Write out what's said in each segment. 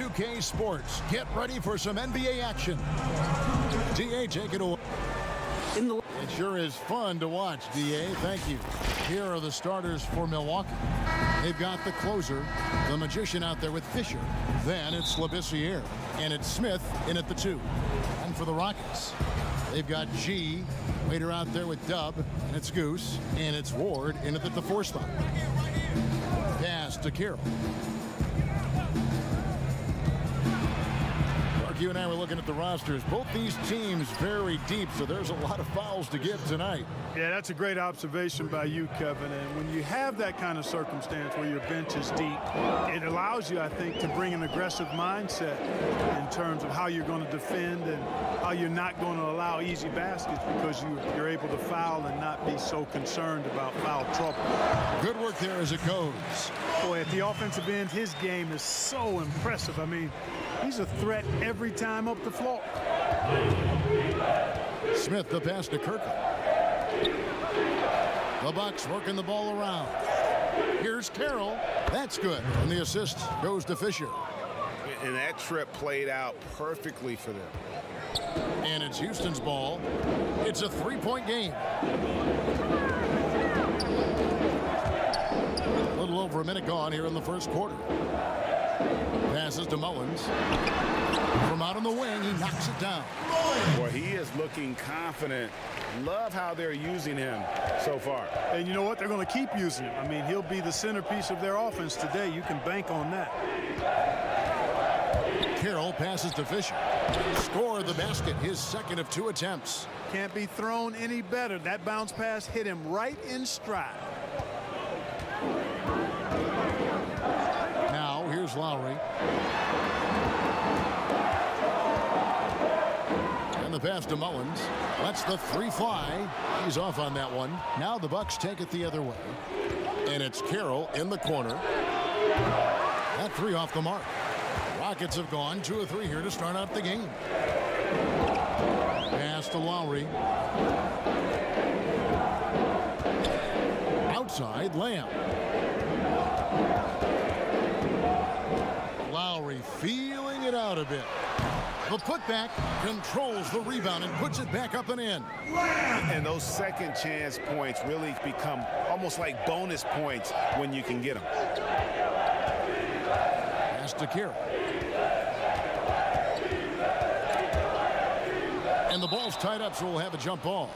UK Sports. Get ready for some NBA action. DA, take it away. It sure is fun to watch, DA. Thank you. Here are the starters for Milwaukee. They've got the closer, the magician out there with Fisher. Then it's Labissiere, and it's Smith in at the 2. And for the Rockets, they've got G, later out there with Dub, and it's Goose, and it's Ward in at the 4 spot. Pass to Carroll. You and I were looking at the rosters. Both these teams very deep, so there's a lot of fouls to give tonight. Yeah, that's a great observation by you, Kevin. And when you have that kind of circumstance where your bench is deep, it allows you, I think, to bring an aggressive mindset in terms of how you're going to defend and how you're not going to allow easy baskets because you're able to foul and not be so concerned about foul trouble. Good work there as it goes. Boy, at the offensive end, his game is so impressive. I mean, he's a threat every time up the floor. Smith, the pass to Kirkland. The Bucks working the ball around. Here's Carroll. That's good. And the assist goes to Fisher. And that trip played out perfectly for them. And it's Houston's ball. It's a 3-point game. A little over a minute gone here in the first quarter. Passes to Mullins. From out on the wing, he knocks it down. Boy, he is looking confident. Love how they're using him so far. And you know what? They're going to keep using him. I mean, he'll be the centerpiece of their offense today. You can bank on that. Carroll passes to Fisher. Score the basket, his second of 2 attempts. Can't be thrown any better. That bounce pass hit him right in stride. Now, here's Lowry. And the pass to Mullins. Lets the 3 fly. He's off on that one. Now the Bucks take it the other way. And it's Carroll in the corner. That 3 off the mark. Rockets have gone 2 of 3 here to start out the game. Pass to Lowry. Outside, Lamb. Lowry feeling it out a bit. The putback controls the rebound and puts it back up and in. And those second chance points really become almost like bonus points when you can get them. Pass to Carroll. And the ball's tied up, so we'll have a jump ball.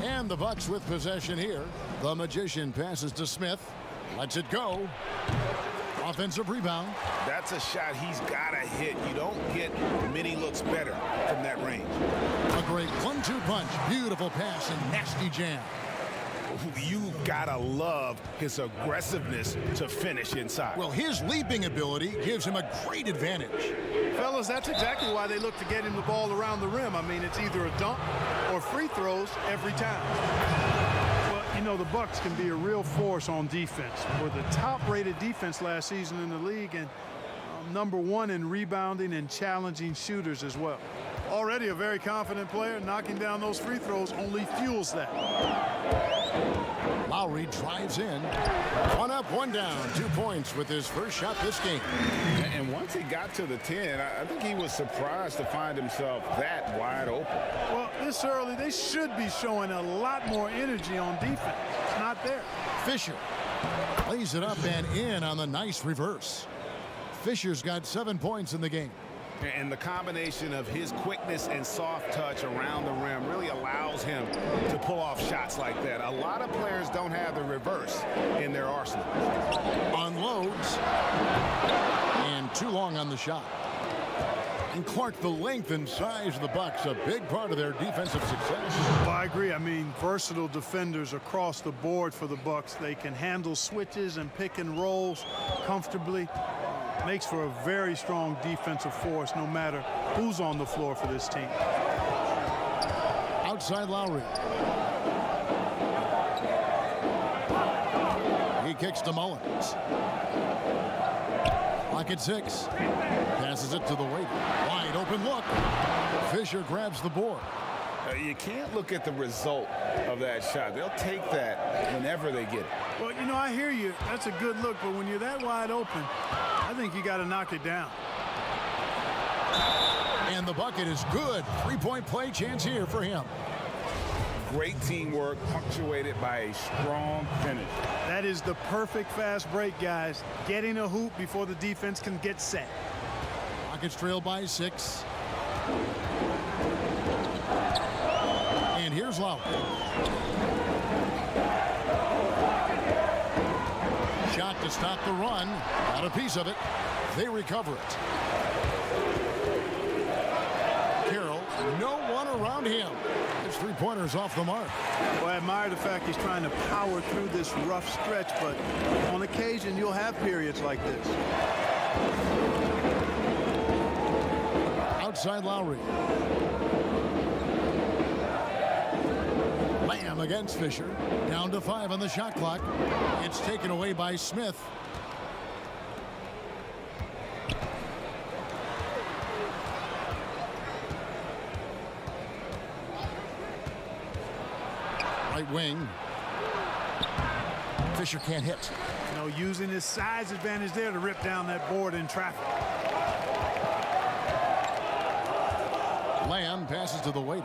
And the Bucks with possession here. The magician passes to Smith. Lets it go. Offensive rebound. That's a shot he's got to hit. You don't get many looks better from that range. A great 1-2 punch. Beautiful pass and nasty jam. You gotta love his aggressiveness to finish inside. Well, his leaping ability gives him a great advantage. Fellas, that's exactly why they look to get him the ball around the rim. I mean, it's either a dunk or free throws every time. Well, you know, the Bucks can be a real force on defense. We're the top-rated defense last season in the league and #1 in rebounding and challenging shooters as well. Already a very confident player. Knocking down those free throws only fuels that. Lowry drives in. 1 up, 1 down. 2 points with his first shot this game. And once he got to the 10, I think he was surprised to find himself that wide open. Well, this early, they should be showing a lot more energy on defense. It's not there. Fisher lays it up and in on the nice reverse. Fisher's got 7 points in the game. And the combination of his quickness and soft touch around the rim really allows him to pull off shots like that. A lot of players don't have the reverse in their arsenal. Unloads. And too long on the shot. And Clark, the length and size of the Bucks, a big part of their defensive success. Well, I agree. I mean, versatile defenders across the board for the Bucks. They can handle switches and pick and rolls comfortably. Makes for a very strong defensive force no matter who's on the floor for this team. Outside Lowry. He kicks to Mullins. Clock at 6. Passes it to the waiter. Wide open look. Fisher grabs the board. You can't look at the result of that shot. They'll take that whenever they get it. Well, you know, I hear you. That's a good look, but when you're that wide open, I think you got to knock it down. And the bucket is good. Three-point play chance here for him. Great teamwork, punctuated by a strong finish. That is the perfect fast break, guys. Getting a hoop before the defense can get set. Rockets trail by 6. And here's Lowry. Shot to stop the run. Got a piece of it. They recover it. Carroll, no one around him. His three-pointers off the mark. Well, I admire the fact he's trying to power through this rough stretch, but on occasion you'll have periods like this. Outside Lowry. Lamb against Fisher. Down to 5 on the shot clock. It's taken away by Smith. Right wing. Fisher can't hit. You know, using his size advantage there to rip down that board in traffic. Lamb passes to the waiter.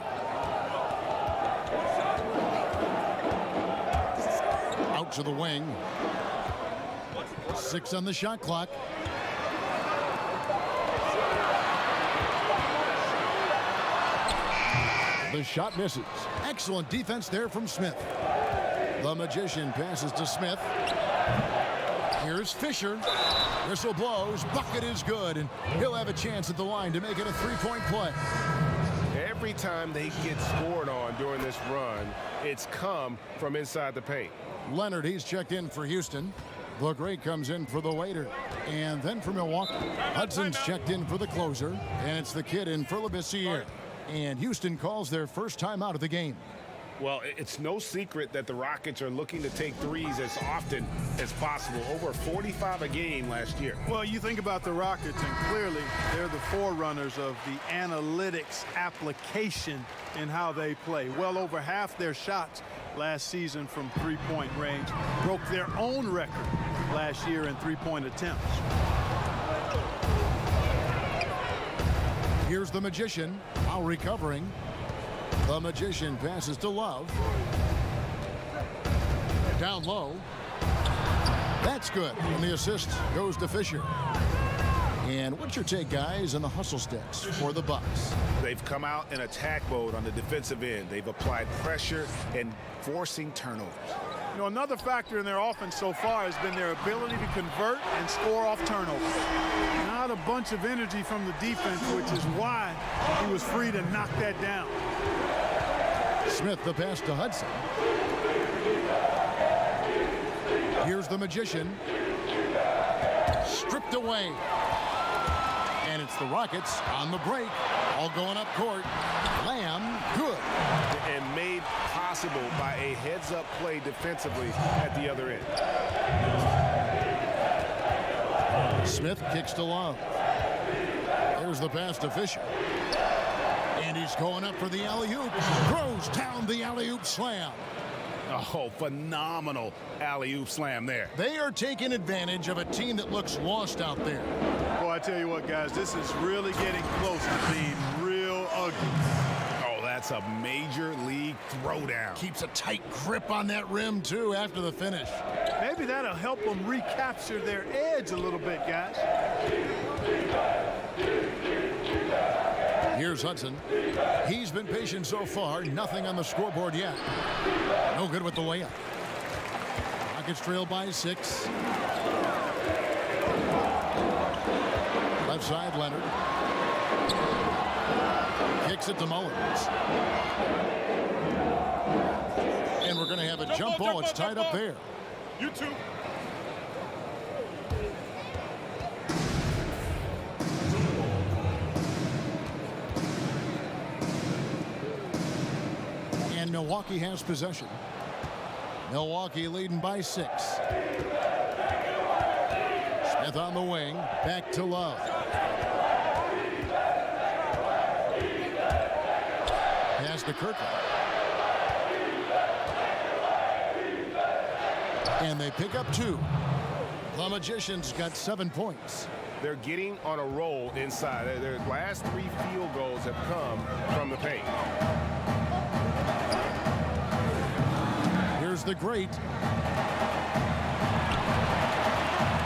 Out to the wing. 6 on the shot clock. The shot misses. Excellent defense there from Smith. The Magician passes to Smith. Here's Fisher. Whistle blows. Bucket is good, and he'll have a chance at the line to make it a three-point play. Every time they get scored on during this run, it's come from inside the paint. Leonard, he's checked in for Houston. The Great comes in for the waiter. And then for Milwaukee, Hudson's checked in for the closer. And it's the kid in for Labissiere. And Houston calls their first time out of the game. Well, it's no secret that the Rockets are looking to take threes as often as possible. Over 45 a game last year. Well, you think about the Rockets, and clearly they're the forerunners of the analytics application in how they play. Well over half their shots last season from three-point range broke their own record last year in three-point attempts. Here's the Magician, now recovering. The Magician passes to Love. Down low. That's good. And the assist goes to Fisher. And what's your take, guys, on the hustle sticks for the Bucks? They've come out in attack mode on the defensive end. They've applied pressure and forcing turnovers. You know, another factor in their offense so far has been their ability to convert and score off turnovers. Not a bunch of energy from the defense, which is why he was free to knock that down. Smith the pass to Hudson. Here's the Magician. Stripped away. And it's the Rockets on the break. All going up court. Lamb, good. And made possible by a heads-up play defensively at the other end. Smith kicks to Love. There's the pass to Fisher. And he's going up for the alley-oop. Throws down the alley-oop slam. Oh, phenomenal alley-oop slam there. They are taking advantage of a team that looks lost out there. Boy, I tell you what, guys, this is really getting close to being real ugly. Oh, that's a major league throwdown. Keeps a tight grip on that rim, too, after the finish. Maybe that'll help them recapture their edge a little bit, guys. Here's Hudson. He's been patient so far. Nothing on the scoreboard yet. No good with the layup. Rockets trail by 6. Left side, Leonard. Kicks it to Mullins. And we're going to have a jump ball. It's tied up there. You too. And Milwaukee has possession. Milwaukee leading by 6. Smith on the wing. Back to Love. Pass to Kirkland. And they pick up 2. The Magicians got 7 points. They're getting on a roll inside. Their last 3 field goals have come from the paint. Here's the great.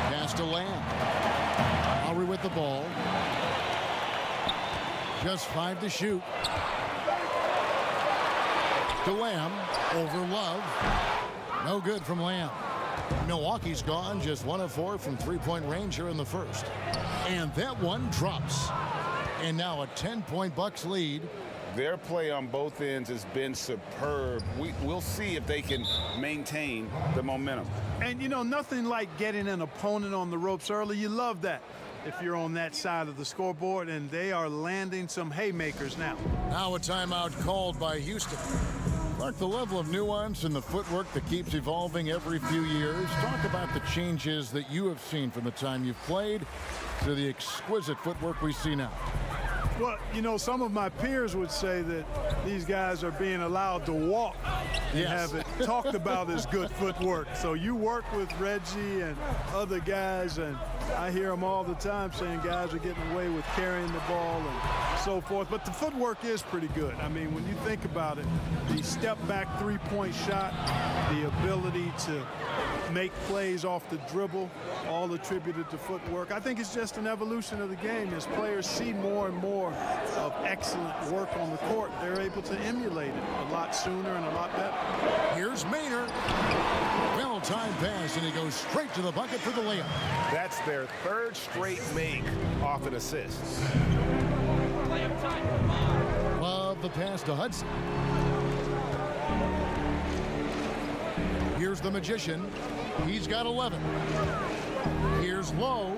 Pass to Lamb. Lowry with the ball. Just 5 to shoot. To Lamb. Over Love. No good from Lamb. Milwaukee's gone just 1 of 4 from 3-point range here in the first. And that one drops. And now a 10-point Bucks lead. Their play on both ends has been superb. We'll see if they can maintain the momentum. And, you know, nothing like getting an opponent on the ropes early. You love that if you're on that side of the scoreboard, and they are landing some haymakers now. Now a timeout called by Houston. Mark, the level of nuance in the footwork that keeps evolving every few years. Talk about the changes that you have seen from the time you've played to the exquisite footwork we see now. Well, you know, some of my peers would say that these guys are being allowed to walk and have it talked about as good footwork. So you work with Reggie and other guys, and I hear them all the time saying guys are getting away with carrying the ball and so forth. But the footwork is pretty good. I mean, when you think about it, the step-back three-point shot, the ability to make plays off the dribble, all attributed to footwork. I think it's just an evolution of the game. As players see more and more of excellent work on the court, they're able to emulate it a lot sooner and a lot better. Here's Maynard. Well-timed pass, and he goes straight to the bucket for the layup. That's their 3rd straight make off an assist. Love the pass to Hudson. Here's the Magician. He's got 11. Here's Lowe.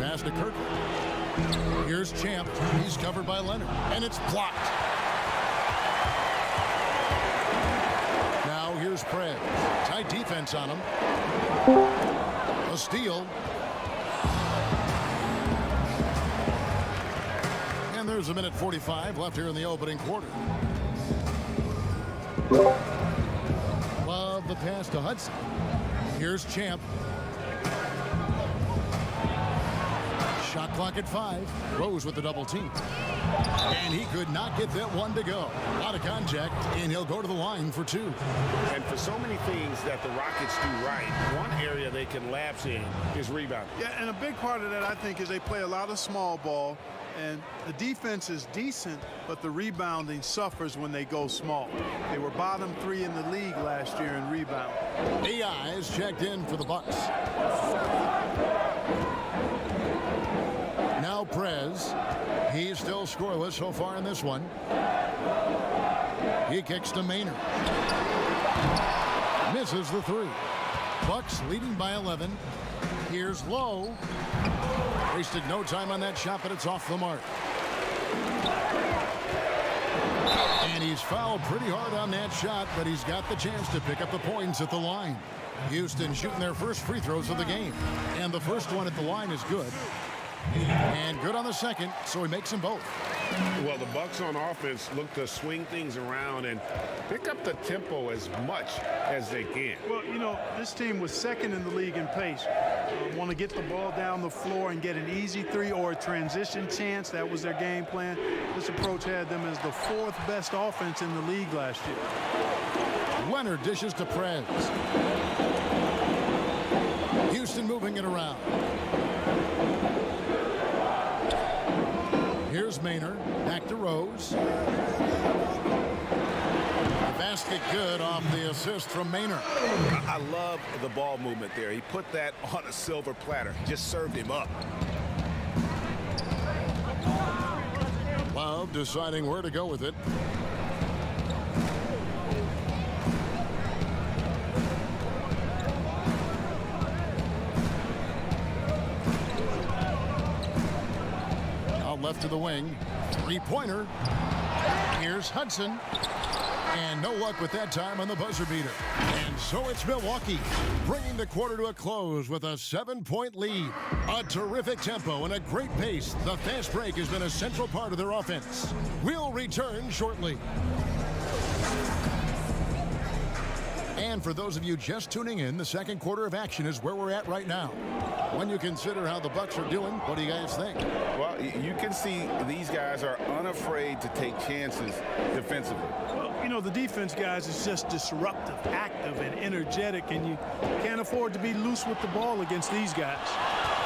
Pass to Kirkland. Here's Champ. He's covered by Leonard. And it's blocked. Now here's Prez. Tight defense on him. A steal. And there's a minute 45 left here in the opening quarter. Love the pass to Hudson. Here's Champ. Shot clock at 5. Rose with the double team. And he could not get that one to go. Out of contact, and he'll go to the line for 2. And for so many things that the Rockets do right, one area they can lapse in is rebounding. Yeah, and a big part of that, I think, is they play a lot of small ball. And the defense is decent, but the rebounding suffers when they go small. They were bottom 3 in the league last year in rebound. AI is checked in for the Bucks. Now Prez. He's still scoreless so far in this one. He kicks to Maynard. Misses the 3. Bucks leading by 11. Here's Lowe. Wasted no time on that shot, but it's off the mark. And he's fouled pretty hard on that shot, but he's got the chance to pick up the points at the line. Houston shooting their first free throws of the game. And the first one at the line is good. And good on the second, so he makes them both. Well, the Bucks on offense look to swing things around and pick up the tempo as much as they can. Well, you know, this team was 2nd in the league in pace. Want to get the ball down the floor and get an easy 3 or a transition chance. That was their game plan. This approach had them as the 4th best offense in the league last year. Leonard dishes to Prez. Houston moving it around. Here's Maynard. Back to Rose. The basket good off the assist from Maynard. I love the ball movement there. He put that on a silver platter. Just served him up. Love deciding where to go with it. Left to the wing. 3-pointer. Here's Hudson. And no luck with that time on the buzzer beater. And so it's Milwaukee, bringing the quarter to a close with a 7-point lead. A terrific tempo and a great pace. The fast break has been a central part of their offense. We'll return shortly. And for those of you just tuning in, the second quarter of action is where we're at right now. When you consider how the Bucks are doing, what do you guys think? Well, you can see these guys are unafraid to take chances defensively. Well, you know, the defense, guys, is just disruptive, active, and energetic, and you can't afford to be loose with the ball against these guys.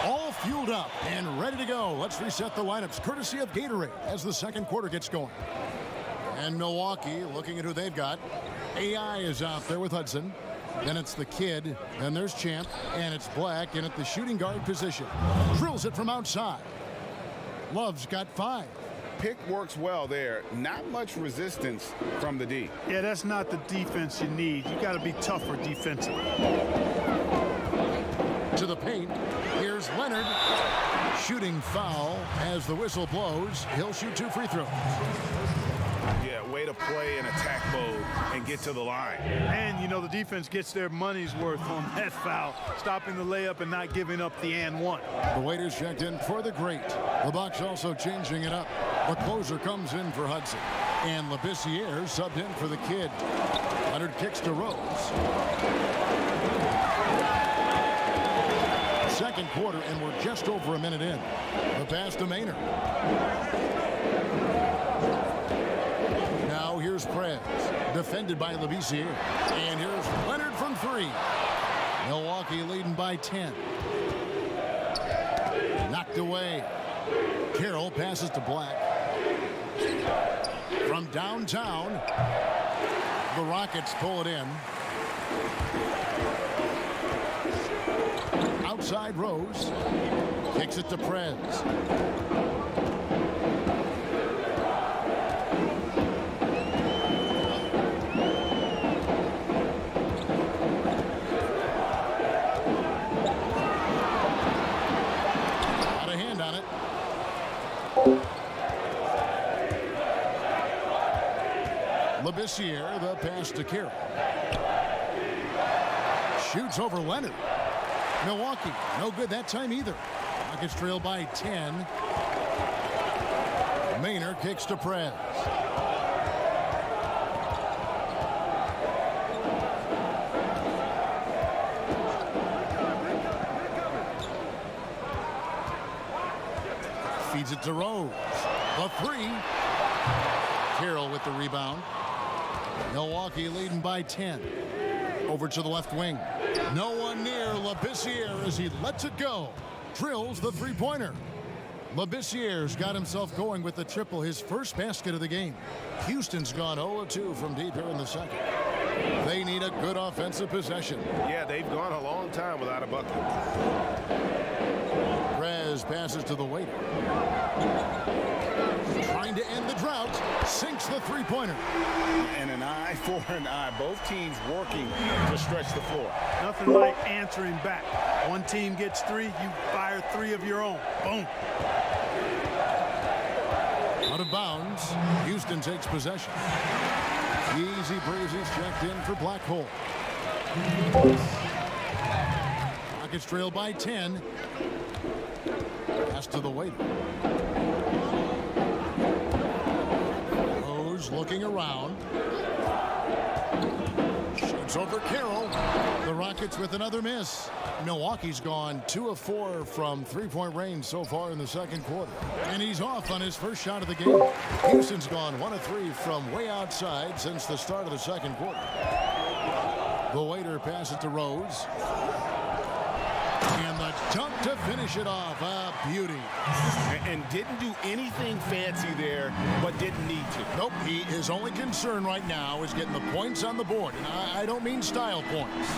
All fueled up and ready to go. Let's reset the lineups, courtesy of Gatorade, as the second quarter gets going. And Milwaukee, looking at who they've got. AI is out there with Hudson. Then it's the kid. Then there's Champ. And it's Black in at the shooting guard position. Drills it from outside. Love's got 5. Pick works well there. Not much resistance from the D. Yeah, that's not the defense you need. You got to be tougher defensively. To the paint. Here's Leonard. Shooting foul as the whistle blows. He'll shoot 2 free throws. Yeah, way to play in attack mode and get to the line. And, you know, the defense gets their money's worth on that foul, stopping the layup and not giving up the and one. The waiters checked in for the great. The Bucks also changing it up. The closer comes in for Hudson. And Labissiere subbed in for the kid. Leonard kicks to Rose. Second quarter, and we're just over a minute in. The pass to Maynard. Now here's Prez, defended by Labissiere. And here's Leonard from 3. Milwaukee leading by 10. Knocked away. Carroll passes to Black. From downtown, the Rockets pull it in. Outside Rose. Kicks it to Prez. Got a hand on it. Labissiere, the pass to Carroll. Shoots over Leonard. Milwaukee, no good that time either. Rockets trail by 10. Maynard kicks to Prez. Feeds it to Rose. The 3. Carroll with the rebound. Milwaukee leading by 10. Over to the left wing. No one near Labissiere as he lets it go. Drills the three-pointer. Labissiere's got himself going with the triple, his first basket of the game. Houston's gone 0-2 from deep here in the second. They need a good offensive possession. Yeah, they've gone a long time without a bucket. Prez passes to the waiter. Trying to end the drought. Sinks the three-pointer. And an eye for an eye. Both teams working to stretch the floor. Nothing like answering back. One team gets 3, you fire 3 of your own. Boom. Out of bounds. Houston takes possession. Easy breezy's checked in for Blackhole. Rockets trail by 10. Pass to the waiter. Rose looking around. Shoots over Carroll. The Rockets with another miss. Milwaukee's gone 2 of 4 from three-point range so far in the second quarter. And he's off on his first shot of the game. Houston's gone 1 of 3 from way outside since the start of the second quarter. The waiter passes to Rose. And the dunk to finish it off. A beauty. And didn't do anything fancy there, but didn't need to. Nope. His only concern right now is getting the points on the board. And I don't mean style points.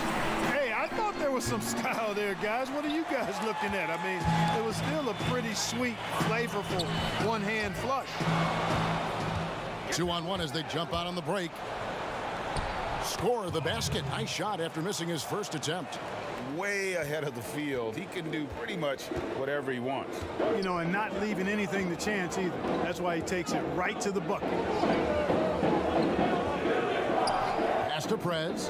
Hey, I thought there was some style there, guys. What are you guys looking at? I mean, it was still a pretty sweet, flavorful one-hand flush. 2-on-1 as they jump out on the break. Score the basket. Nice shot after missing his first attempt. Way ahead of the field. He can do pretty much whatever he wants. You know, and not leaving anything to chance either. That's why he takes it right to the bucket. pass to Prez.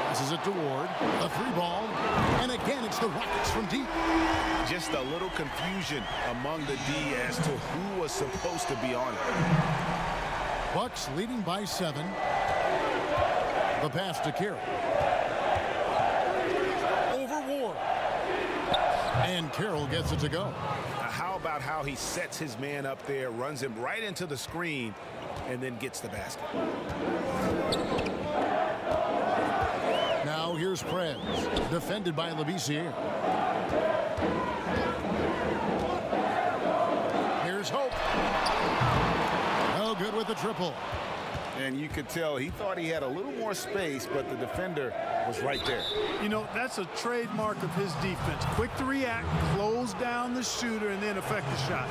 Passes it to Ward. A 3-ball. And again, it's the Rockets from deep. Just a little confusion among the D as to who was supposed to be on it. Bucks leading by 7. The pass to Carroll. Over Ward. And Carroll gets it to go. How about how he sets his man up there, runs him right into the screen, and then gets the basket. Now here's Prez, defended by Labissiere. Here's Hope. Oh, good with the triple. And you could tell he thought he had a little more space, but the defender was right there. You know, that's a trademark of his defense. Quick to react, close down the shooter, and then affect the shot.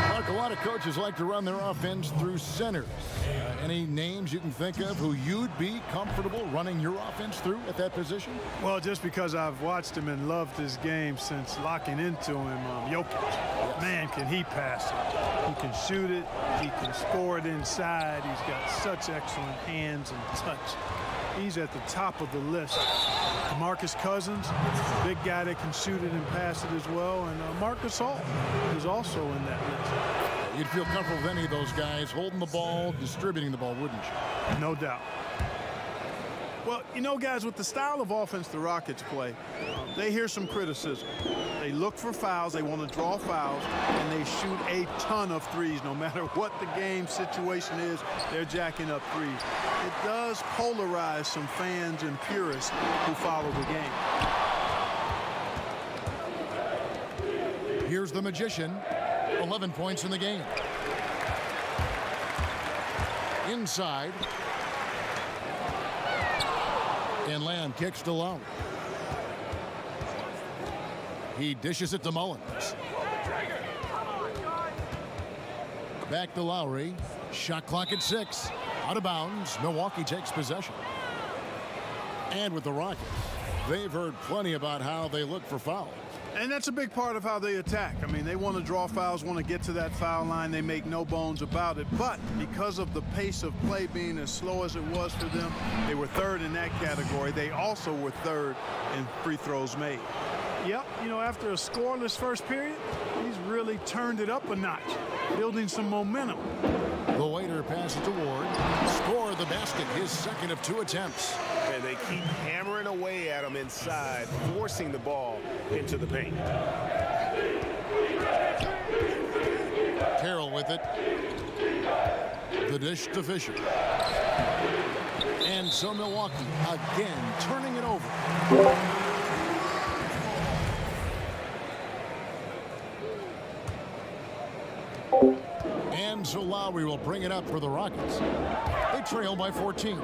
Mark, a lot of coaches like to run their offense through centers. Any names you can think of who you'd be comfortable running your offense through at that position? Well, just because I've watched him and loved his game since locking into him, Jokic. Man, can he pass it. He can shoot it. He can score it inside. He's got such excellent hands and touch. He's at the top of the list. DeMarcus Cousins, big guy that can shoot it and pass it as well. And Marcus Gasol is also in that list. You'd feel comfortable with any of those guys holding the ball, distributing the ball, wouldn't you? No doubt. Well, you know, guys, with the style of offense the Rockets play, they hear some criticism. They look for fouls, they want to draw fouls, and they shoot a ton of threes. No matter what the game situation is, they're jacking up threes. It does polarize some fans and purists who follow the game. Here's the Magician, 11 points in the game. Inside. And Lamb kicks to Lowry. He dishes it to Mullins. Back to Lowry. Shot clock at 6. Out of bounds. Milwaukee takes possession. And with the Rockets, they've heard plenty about how they look for fouls. And that's a big part of how they attack. I mean, they want to draw fouls, want to get to that foul line. They make no bones about it. But because of the pace of play being as slow as it was for them, they were third in that category. They also were third in free throws made. Yep, you know, after a scoreless first period, he's really turned it up a notch, building some momentum. The waiter passes to Ward. Score the basket, his second of 2 attempts. And they keep hammering away at him inside, forcing the ball into the paint. Carroll with it. The dish to Fisher. And so Milwaukee again turning it over. And so Lowry will bring it up for the Rockets. They trail by 14.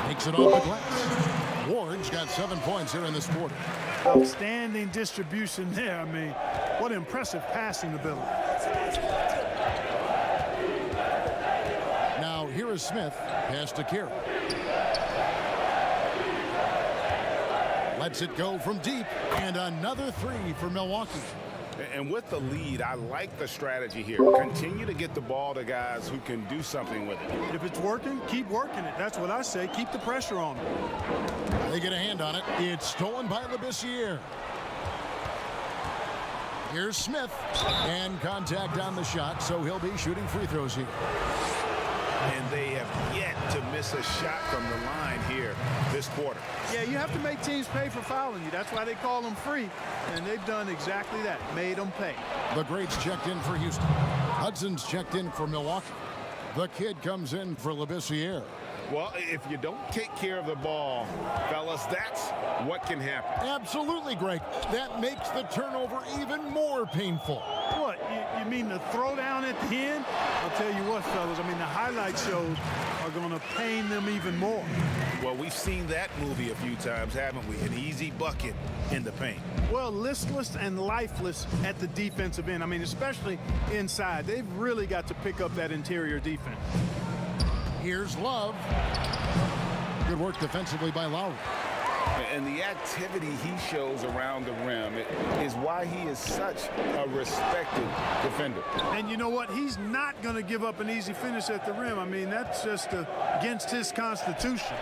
Takes it off the glass. Ward's got 7 points here in this quarter. Outstanding distribution there. I mean, what impressive passing ability. Now here is Smith. Pass to Carroll. Lets it go from deep. And another 3 for Milwaukee. And with the lead, I like the strategy here. Continue to get the ball to guys who can do something with it. If it's working, keep working it. That's what I say. Keep the pressure on them. They get a hand on it. It's stolen by Labissiere. Here's Smith. And contact on the shot, so he'll be shooting free throws here. And they have yet to miss a shot from the line here this quarter. Yeah, you have to make teams pay for fouling you. That's why they call them free. And they've done exactly that, made them pay. The greats checked in for Houston. Hudson's checked in for Milwaukee. The kid comes in for Labissiere. Well, if you don't take care of the ball, fellas, that's what can happen. Absolutely, Greg. That makes the turnover even more painful. What, you mean the throwdown at the end? I'll tell you what, fellas, I mean, the highlight shows are going to pain them even more. Well, we've seen that movie a few times, haven't we? An easy bucket in the paint. Well, listless and lifeless at the defensive end. I mean, especially inside. They've really got to pick up that interior defense. Here's Love. Good work defensively by Lowry. And the activity he shows around the rim is why he is such a respected defender. And you know what? He's not going to give up an easy finish at the rim. I mean, that's just against his constitution.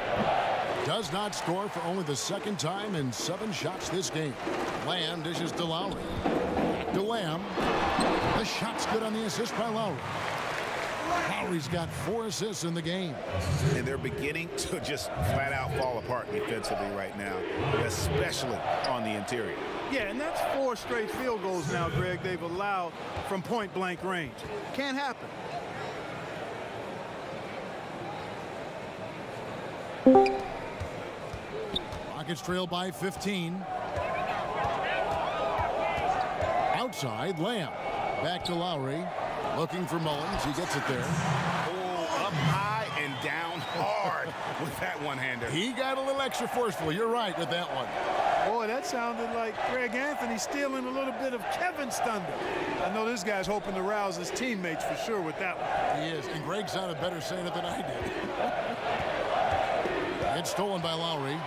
Does not score for only the second time in 7 shots this game. Lamb dishes to Lowry. Back to Lamb. The shot's good on the assist by Lowry. Lowry's got 4 assists in the game. And they're beginning to just flat out fall apart defensively right now, especially on the interior. Yeah, and that's 4 straight field goals now, Greg, they've allowed from point-blank range. Can't happen. Rockets trail by 15. Outside, Lamb. Back to Lowry. Looking for Mullins. He gets it there. Oh, up high and down hard with that one-hander. He got a little extra forceful. You're right with that one. Boy, that sounded like Greg Anthony stealing a little bit of Kevin's thunder. I know this guy's hoping to rouse his teammates for sure with that one. He is, and Greg sounded better saying it than I did. It's stolen by Lowry.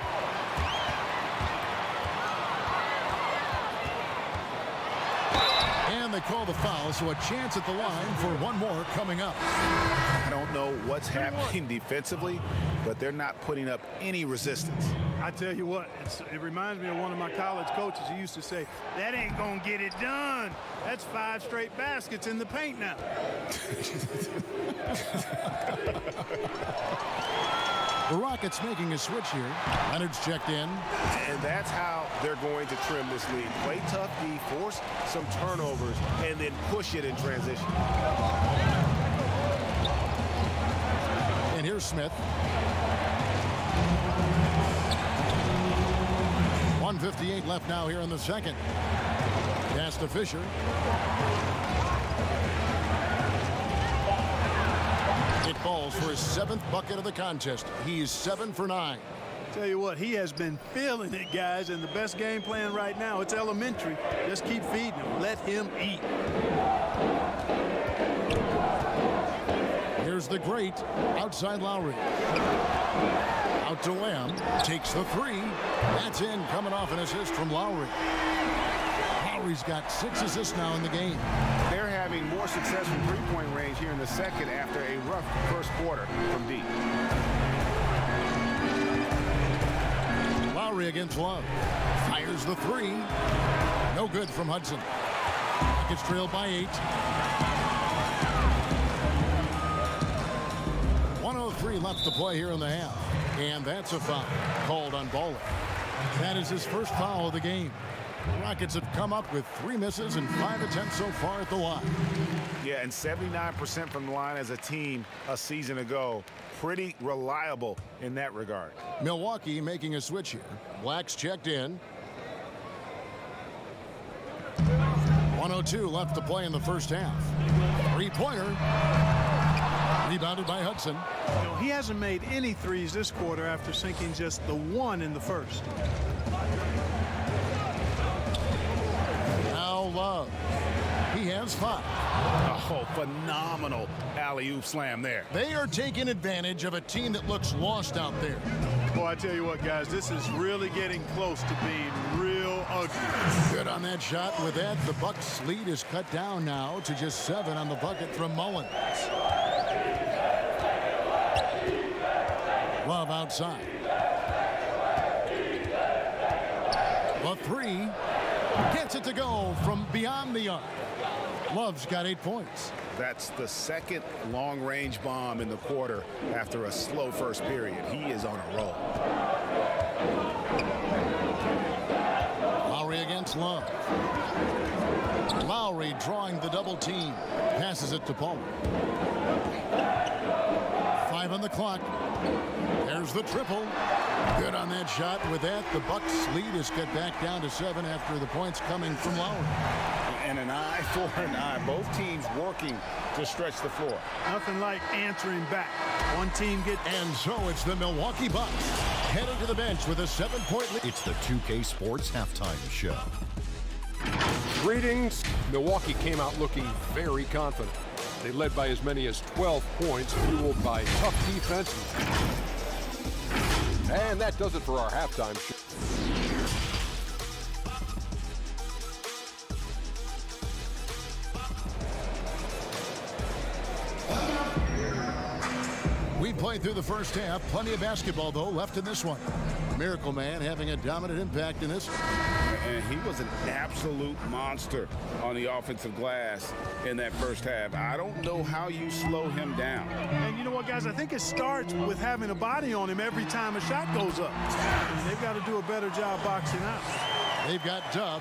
And they call the foul, so a chance at the line for one more coming up. I don't know what's happening defensively, but they're not putting up any resistance. I tell you what, it reminds me of one of my college coaches. He used to say, that ain't gonna get it done. That's 5 straight baskets in the paint now. The Rockets making a switch here. Leonard's checked in. And that's how they're going to trim this lead. Play tough D, force some turnovers, and then push it in transition. And here's Smith. 1:58 left now here in the second. Pass to Fisher. It falls for his 7th bucket of the contest. He's 7 for 9. Tell you what, he has been feeling it, guys, and the best game plan right now, it's elementary. Just keep feeding him. Let him eat. Here's the great outside Lowry. Out to Lamb. Takes the 3. That's in, coming off an assist from Lowry. Lowry's got 6 assists now in the game. They're having more success from three-point range here in the second after a rough first quarter from deep. Lowry against Love. Fires the 3. No good from Hudson. Rockets trailed by 8. 1:03 left to play here in the half. And that's a foul called on Bowler. That is his first foul of the game. The Rockets have come up with 3 misses and 5 attempts so far at the line. Yeah, and 79% from the line as a team a season ago. Pretty reliable in that regard. Milwaukee making a switch here. Black's checked in. 1:02 left to play in the first half. 3-pointer. Rebounded by Hudson. You know, he hasn't made any threes this quarter after sinking just the 1 in the first. Now Love. He has 5. Oh, phenomenal alley-oop slam there. They are taking advantage of a team that looks lost out there. Boy, I tell you what, guys, this is really getting close to being real ugly. Good on that shot. With that, the Bucks' lead is cut down now to just 7 on the bucket from Mullins. Love outside. The 3 gets it to go from beyond the arc. Love's got 8 points. That's the second long-range bomb in the quarter after a slow first period. He is on a roll. Lowry against Love. Lowry drawing the double team. Passes it to Paul. 5 on the clock. There's the triple. Good on that shot. With that, the Bucks' lead is cut back down to 7 after the points coming from Lowry. And an eye for an eye. Both teams working to stretch the floor. Nothing like answering back. One team gets... And so it's the Milwaukee Bucks headed to the bench with a 7-point lead. It's the 2K Sports Halftime Show. Greetings. Milwaukee came out looking very confident. They led by as many as 12 points, fueled by tough defense. And that does it for our halftime show. play through the first half. Plenty of basketball, though, left in this one. Miracle Man having a dominant impact in this. And he was an absolute monster on the offensive glass in that first half. I don't know how you slow him down. And you know what, guys? I think it starts with having a body on him every time a shot goes up. And they've got to do a better job boxing out. They've got Dub.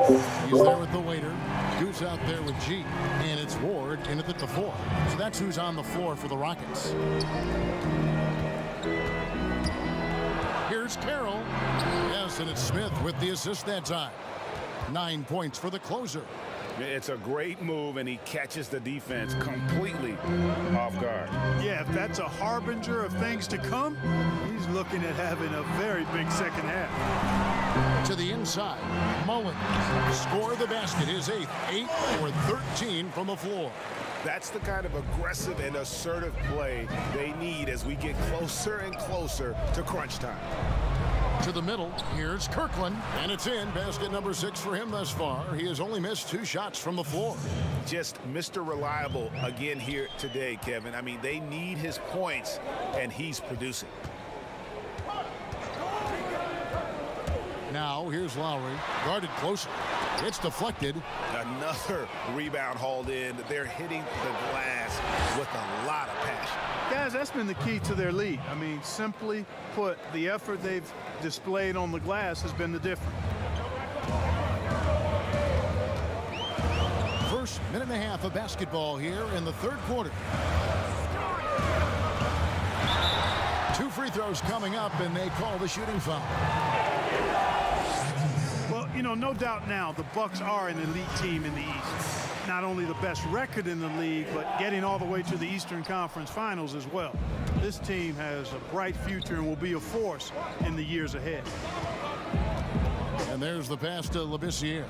He's there with the waiter. Deuce out there with G. And it's Ward in at the 4. So that's who's on the floor for the Rockets. Here's Carroll. Yes, and it's Smith with the assist that time. 9 points for the closer. It's a great move, and he catches the defense completely off guard. Yeah, if that's a harbinger of things to come, he's looking at having a very big second half. To the inside, Mullen score the basket, his 8th, 8 for 13 from the floor. That's the kind of aggressive and assertive play they need as we get closer and closer to crunch time. To the middle, here's Kirkland, and it's in. Basket number 6 for him thus far. He has only missed 2 shots from the floor. Just Mr. Reliable again here today, Kevin. I mean, they need his points, and he's producing. Now, here's Lowry, guarded closer. It's deflected. Another rebound hauled in. They're hitting the glass with a lot of passion. Guys, that's been the key to their lead. I mean, simply put, the effort they've displayed on the glass has been the difference. First minute and a half of basketball here in the third quarter. 2 free throws coming up, and they call the shooting foul. Well, you know, no doubt now the Bucks are an elite team in the East. Not only the best record in the league, but getting all the way to the Eastern Conference Finals as well. This team has a bright future and will be a force in the years ahead. And there's the pass to Labissiere.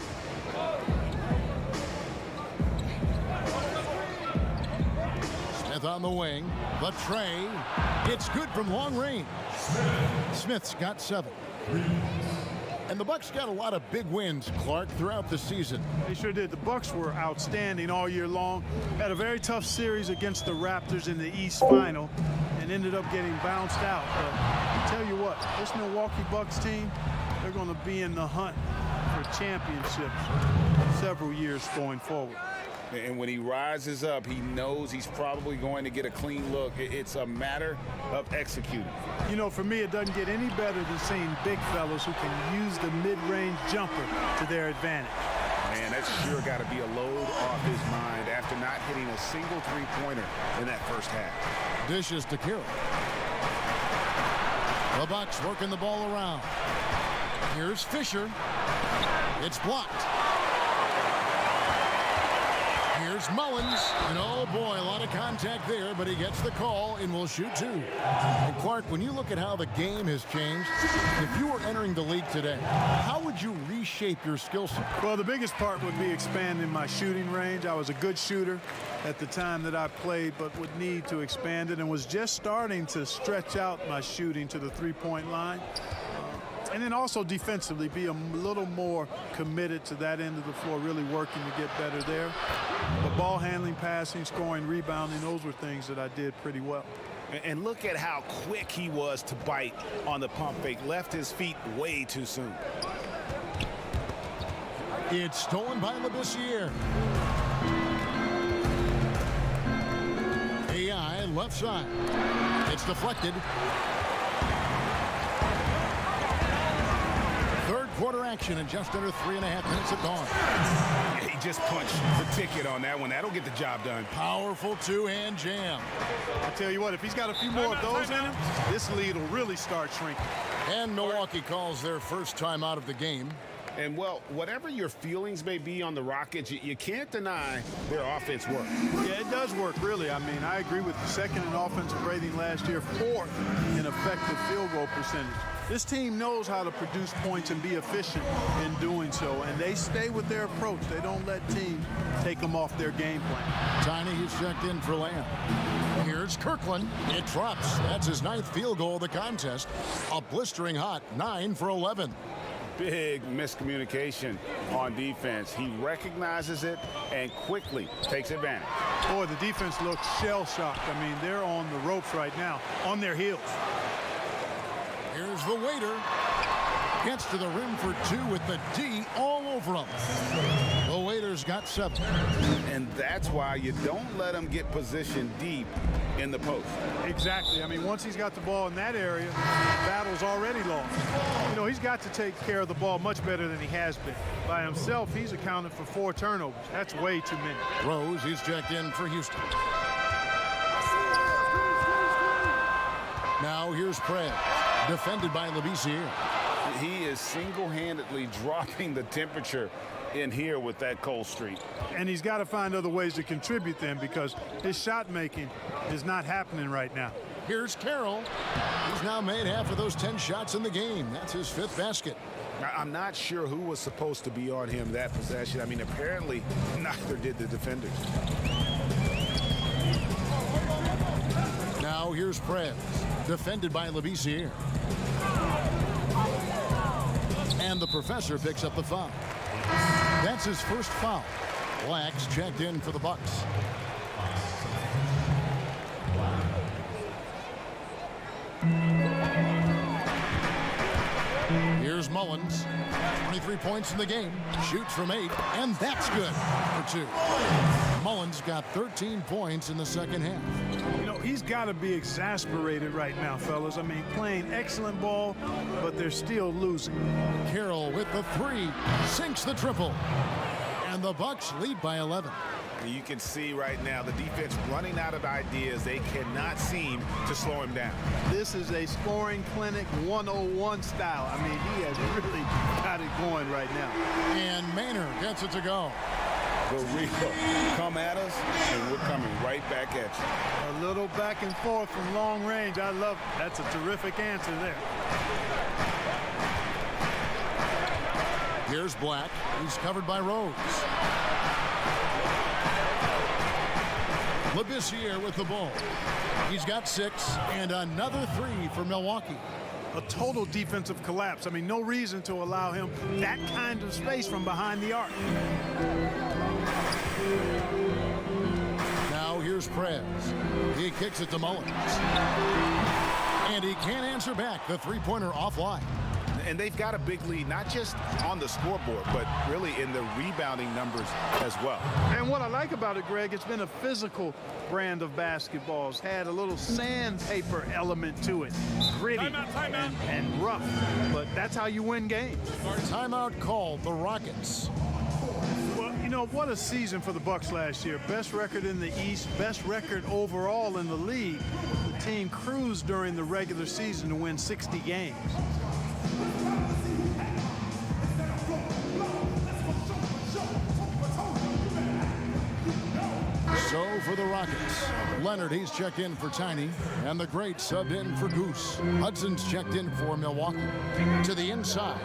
Smith on the wing. The tray. It's good from long range. Smith's got 7. And the Bucks got a lot of big wins, Clark, throughout the season. They sure did. The Bucks were outstanding all year long. Had a very tough series against the Raptors in the East Final and ended up getting bounced out. But I tell you what, this Milwaukee Bucks team, they're going to be in the hunt for championships several years going forward. And when he rises up, he knows he's probably going to get a clean look. It's a matter of executing. You know, for me, it doesn't get any better than seeing big fellas who can use the mid-range jumper to their advantage. Man, that's sure got to be a load off his mind after not hitting a single three-pointer in that first half. Dishes to Carroll. The Bucks working the ball around. Here's Fisher. It's blocked. Here's Mullins, and oh boy, a lot of contact there, but he gets the call and will shoot 2. And Clark, when you look at how the game has changed, if you were entering the league today, how would you reshape your skill set? Well, the biggest part would be expanding my shooting range. I was a good shooter at the time that I played, but would need to expand it and was just starting to stretch out my shooting to the three-point line. And then also defensively, be a little more committed to that end of the floor, really working to get better there. But ball handling, passing, scoring, rebounding, those were things that I did pretty well. And look at how quick he was to bite on the pump fake. Left his feet way too soon. It's stolen by Labissiere. AI left side. It's deflected. Third quarter action in just under 3.5 minutes at dawn. He just punched the ticket on that one. That'll get the job done. Powerful two-hand jam. I tell you what, if he's got a few more of those in him, this lead will really start shrinking. And Milwaukee calls their first time out of the game. And, well, whatever your feelings may be on the Rockets, you can't deny their offense work. Yeah, it does work, really. I mean, I agree with the second in offensive rating last year, 4th in effective field goal percentage. This team knows how to produce points and be efficient in doing so, and they stay with their approach. They don't let teams take them off their game plan. Tiny, he's checked in for Lamb. Here's Kirkland. It drops. That's his 9th field goal of the contest. A blistering hot 9 for 11. big miscommunication on defense. He recognizes it and quickly takes advantage. Boy, the defense looks shell-shocked. I mean, they're on the ropes right now, on their heels. Here's the waiter. Gets to the rim for two with the D all over him. The waiter's got 7. And that's why you don't let him get positioned deep in the post. Exactly. I mean, once he's got the ball in that area, the battle's already lost. You know, he's got to take care of the ball much better than he has been. By himself, he's accounted for 4 turnovers. That's way too many. Rose, he's checked in for Houston. Now here's Prez, defended by Labissiere. He is single-handedly dropping the temperature in here with that cold streak. And he's got to find other ways to contribute then, because his shot making is not happening right now. Here's Carroll. He's now made half of those 10 shots in the game. That's his 5th basket. I'm not sure who was supposed to be on him that possession. I mean, apparently neither did the defenders. Now here's Prez, defended by Labissiere. And the professor picks up the foul. That's his first foul. Black's checked in for the Bucks. Here's Mullins. 23 points in the game. Shoots from 8, and that's good for 2. Mullins got 13 points in the second half. You know, he's got to be exasperated right now, fellas. I mean, playing excellent ball, but they're still losing. Carroll with the 3, sinks the triple. And the Bucks lead by 11. You can see right now the defense running out of ideas. They cannot seem to slow him down. This is a scoring clinic 101 style. I mean, he has really got it going right now. And Maynard gets it to go. The real come at us, and we're coming right back at you. A little back and forth from long range. I love it. That's a terrific answer there. Here's Black. He's covered by Rose. Labissiere with the ball. He's got 6 and another 3 for Milwaukee. A total defensive collapse. I mean, no reason to allow him that kind of space from behind the arc. Now here's Prez. He kicks it to Mullins. And he can't answer back. The 3-pointer offline. And they've got a big lead, not just on the scoreboard, but really in the rebounding numbers as well. And what I like about it, Greg, it's been a physical brand of basketball. It's had a little sandpaper element to it. Gritty and rough, but that's how you win games. Timeout called the Rockets. Well, you know, what a season for the Bucks last year. Best record in the East, best record overall in the league. The team cruised during the regular season to win 60 games. So for the Rockets, Leonard, he's checked in for Tiny, and the great subbed in for Goose. Hudson's checked in for Milwaukee. To the inside.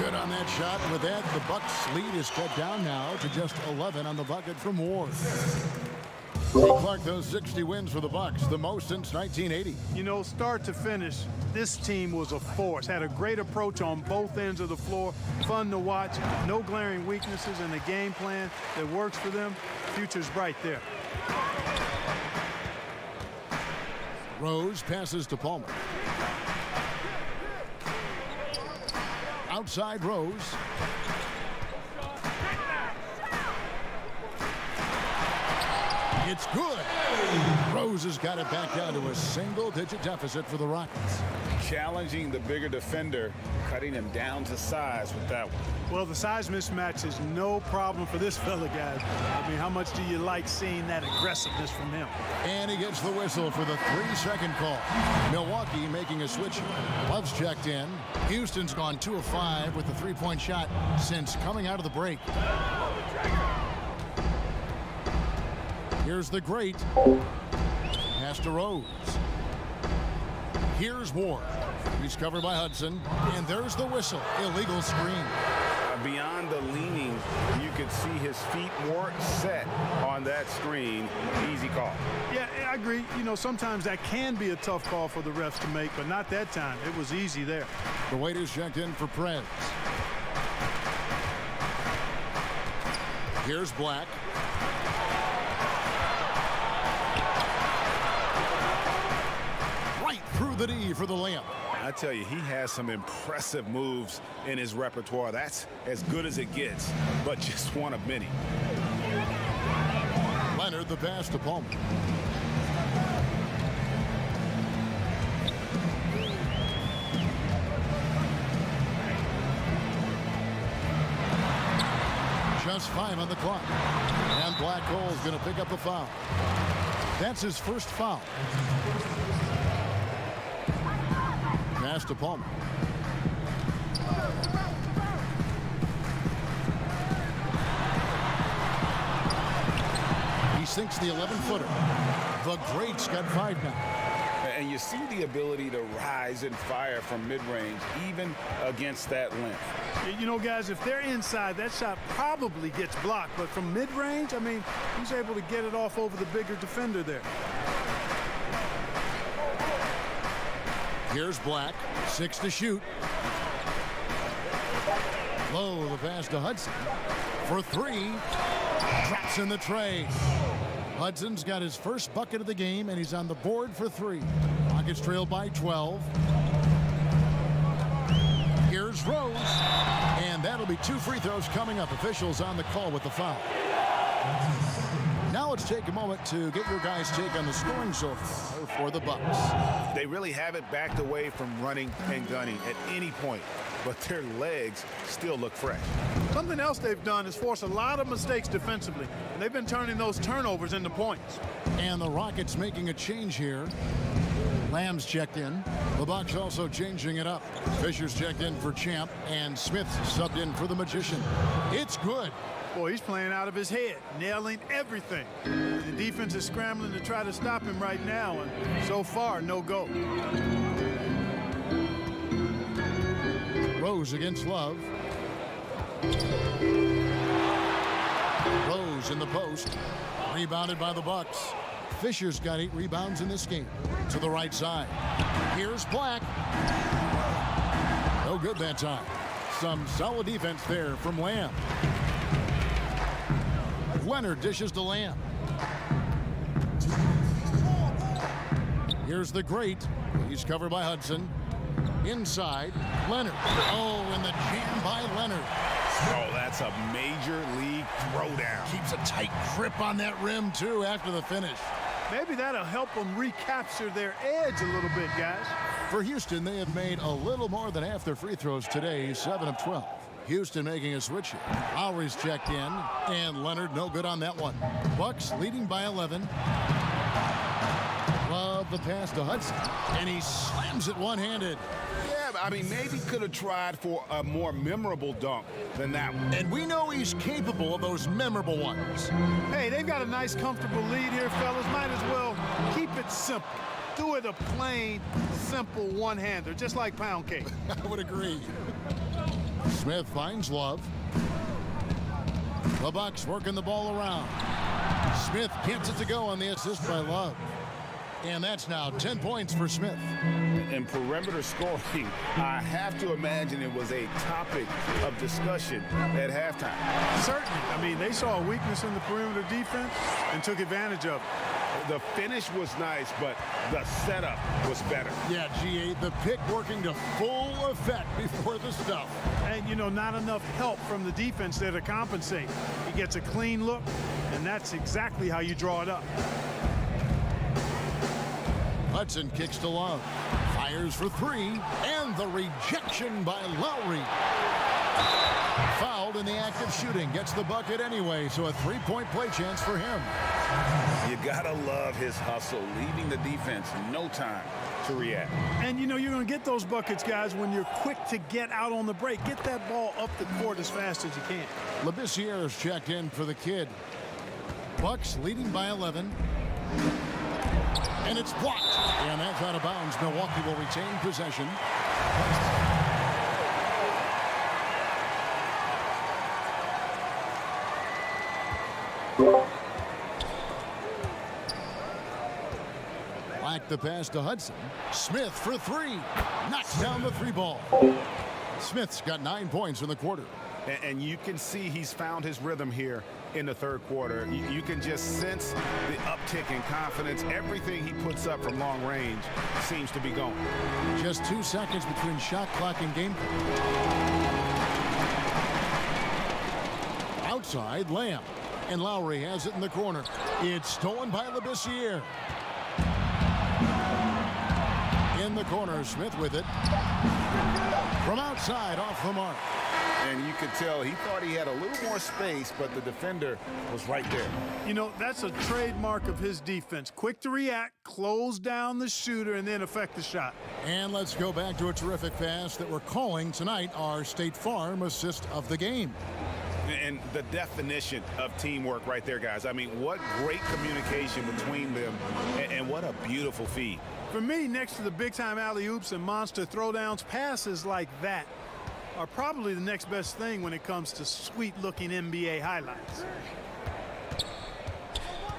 Good on that shot. With that, the Bucks' lead is cut down now to just 11 on the bucket from Ward. Clark, those 60 wins for the Bucks, the most since 1980. You know, start to finish, this team was a force. Had a great approach on both ends of the floor. Fun to watch. No glaring weaknesses in the game plan that works for them. Future's bright there. Rose passes to Palmer. Outside Rose. It's good. Rose has got it back down to a single-digit deficit for the Rockets. Challenging the bigger defender, cutting him down to size with that one. Well, the size mismatch is no problem for this fella, guys. I mean, how much do you like seeing that aggressiveness from him? And he gets the whistle for the 3-second call. Milwaukee making a switch. Love's checked in. Houston's gone 2 of 5 with the 3-point shot since coming out of the break. Here's the great. Pass to Rose. Here's Ward. He's covered by Hudson. And there's the whistle. Illegal screen. Beyond the leaning, you could see his feet more set on that screen. Easy call. Yeah, I agree. You know, sometimes that can be a tough call for the refs to make, but not that time. It was easy there. The waiter's checked in for Prez. Here's Black. Right through the D for the layup. I tell you, he has some impressive moves in his repertoire. That's as good as it gets, but just one of many. Leonard the pass to Palmer. Just 5 on the clock. And Black Hole's going to pick up a foul. That's his first foul. Pass to Palmer. He sinks the 11-footer. The great's got 5 now. And you see the ability to rise and fire from mid-range, even against that length. You know, guys, if they're inside, that shot probably gets blocked. But from mid-range, I mean, he's able to get it off over the bigger defender there. Here's Black. 6 to shoot. Low, the pass to Hudson. For 3. Drops in the tray. Hudson's got his first bucket of the game, and he's on the board for 3. Rockets trail by 12. Here's Rose. And that'll be 2 free throws coming up. Officials on the call with the foul. Now let's take a moment to get your guys' take on the scoring so far for the Bucks. They really haven't backed away from running and gunning at any point, but their legs still look fresh. Something else they've done is force a lot of mistakes defensively, and they've been turning those turnovers into points. And the Rockets making a change here. Lamb's checked in. The Bucks also changing it up. Fisher's checked in for Champ, and Smith's subbed in for the Magician. It's good. Boy, he's playing out of his head, nailing everything. The defense is scrambling to try to stop him right now, and so far, no go. Rose against Love. Rose in the post. Rebounded by the Bucks. Fisher's got 8 rebounds in this game. To the right side. Here's Black. No good that time. Some solid defense there from Lamb. Leonard dishes to Lamb. Here's the great. He's covered by Hudson. Inside, Leonard. Oh, and the jam by Leonard. Oh, that's a major league throwdown. Keeps a tight grip on that rim, too, after the finish. Maybe that'll help them recapture their edge a little bit, guys. For Houston, they have made a little more than half their free throws today, 7 of 12. Houston making a switch here. Lowry's checked in, and Leonard no good on that one. Bucks leading by 11. Love the pass to Hudson, and he slams it one-handed. Yeah, I mean, maybe could have tried for a more memorable dunk than that one. And we know he's capable of those memorable ones. Hey, they've got a nice, comfortable lead here, fellas. Might as well keep it simple. Do it a plain, simple one-hander, just like pound cake. I would agree. Smith finds Love. The Bucks working the ball around. Smith gets it to go on the assist by Love. And that's now 10 points for Smith. In perimeter scoring, I have to imagine it was a topic of discussion at halftime. Certainly. I mean, they saw a weakness in the perimeter defense and took advantage of it. The finish was nice, but the setup was better. Yeah, G8, the pick working to full effect before the stuff. And, you know, not enough help from the defense there to compensate. He gets a clean look, and that's exactly how you draw it up. Hudson kicks to Love. Fires for 3, and the rejection by Lowry. Fouled in the act of shooting. Gets the bucket anyway, so a 3-point play chance for him. You gotta love his hustle, leaving the defense no time to react. And, you know, you're going to get those buckets, guys, when you're quick to get out on the break. Get that ball up the court as fast as you can. Labissiere's checked in for the kid. Bucks leading by 11. And it's blocked. And that's out of bounds. Milwaukee will retain possession. Black the pass to Hudson. Smith for three. Knocks down the three ball. Smith's got 9 points in the quarter. And you can see he's found his rhythm here in the third quarter. You can just sense the uptick in confidence. Everything he puts up from long range seems to be going. Just 2 seconds between shot clock and game clock. Outside, Lamb. And Lowry has it in the corner. It's stolen by Labissiere. In the corner, Smith with it. From outside, off the mark. And you could tell he thought he had a little more space, but the defender was right there. You know, that's a trademark of his defense. Quick to react, close down the shooter, and then affect the shot. And let's go back to a terrific pass that we're calling tonight our State Farm assist of the game. And the definition of teamwork right there, guys. I mean, what great communication between them, and what a beautiful feed. For me, next to the big-time alley-oops and monster throwdowns, passes like that are probably the next best thing when it comes to sweet-looking NBA highlights.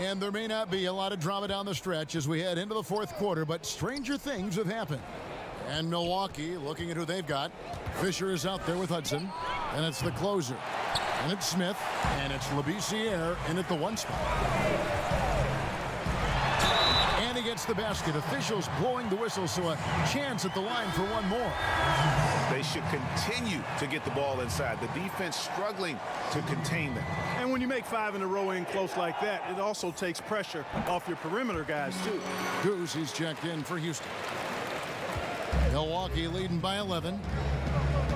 And there may not be a lot of drama down the stretch as we head into the fourth quarter, but stranger things have happened. And Milwaukee, looking at who they've got, Fisher is out there with Hudson, and it's the closer. And it's Smith, and it's Labissiere in at the 1 spot. And he gets the basket. Officials blowing the whistle, so a chance at the line for one more. They should continue to get the ball inside. The defense struggling to contain them. And when you make 5 in a row in close like that, it also takes pressure off your perimeter guys, too. Goose, he's checked in for Houston. Milwaukee leading by 11.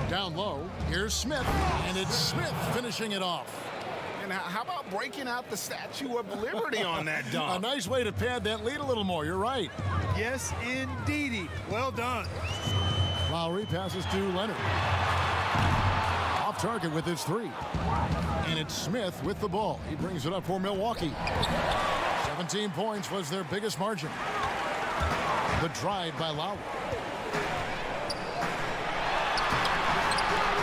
Down low, here's Smith, and it's Smith finishing it off. And how about breaking out the Statue of Liberty on that dunk? A nice way to pad that lead a little more, you're right. Yes, indeedy. Well done. Lowry passes to Leonard. Off target with his 3. And it's Smith with the ball. He brings it up for Milwaukee. 17 points was their biggest margin. The drive by Lowry.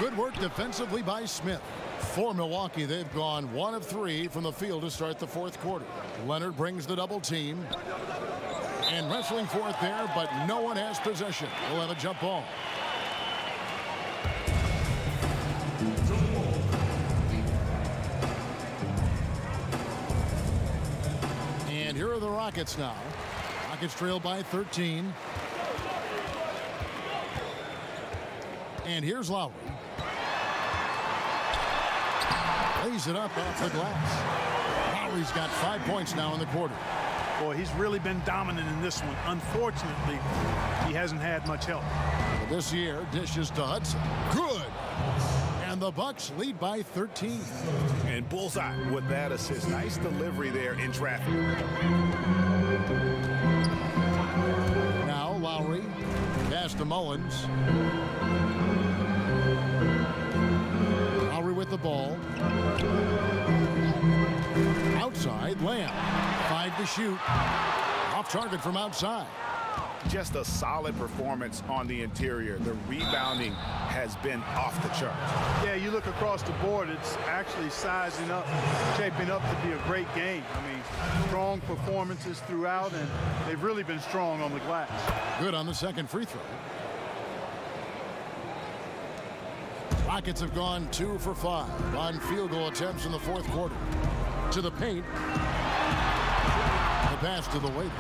Good work defensively by Smith. For Milwaukee, they've gone 1 of 3 from the field to start the fourth quarter. Leonard brings the double team. And wrestling for it there, but no one has possession. We'll have a jump ball. And here are the Rockets now. Rockets trail by 13. And here's Lowry. Lays it up off the glass. Lowry's got 5 points now in the quarter. Boy, he's really been dominant in this one. Unfortunately, he hasn't had much help. This year, dishes to Hudson. Good. And the Bucks lead by 13. And bullseye with that assist. Nice delivery there in traffic. Now Lowry. Pass to Mullins. Lowry with the ball. Outside, Lamb. 5 to shoot. Off target from outside. Just a solid performance on the interior. The rebounding has been off the charts. Yeah, you look across the board, it's actually sizing up, shaping up to be a great game. I mean, strong performances throughout, and they've really been strong on the glass. Good on the second free throw. Rockets have gone 2 for 5 on field goal attempts in the fourth quarter. To the paint. The pass to the waiter.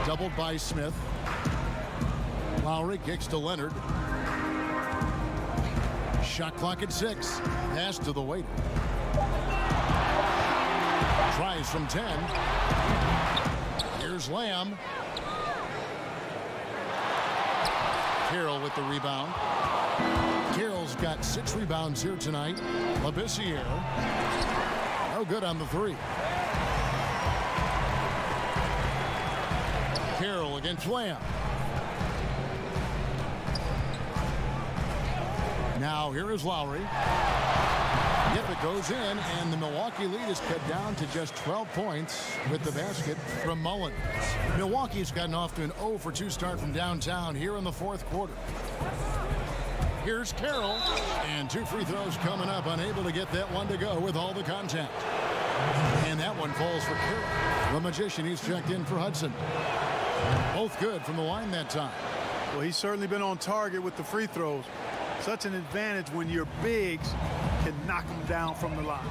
Doubled by Smith. Lowry kicks to Leonard. Shot clock at 6. Pass to the waiter. Tries from 10. Here's Lamb. Carroll with the rebound. Carroll's got 6 rebounds here tonight. Labissiere. No good on the 3. Carroll against Lamb. Now here is Lowry. Yep, it goes in, and the Milwaukee lead is cut down to just 12 points with the basket from Mullins. Milwaukee's gotten off to an 0 for 2 start from downtown here in the fourth quarter. Here's Carroll. And 2 free throws coming up. Unable to get that one to go with all the contact. And that one falls for Carroll. The Magician, he's checked in for Hudson. Both good from the line that time. Well, he's certainly been on target with the free throws. Such an advantage when your bigs can knock them down from the line.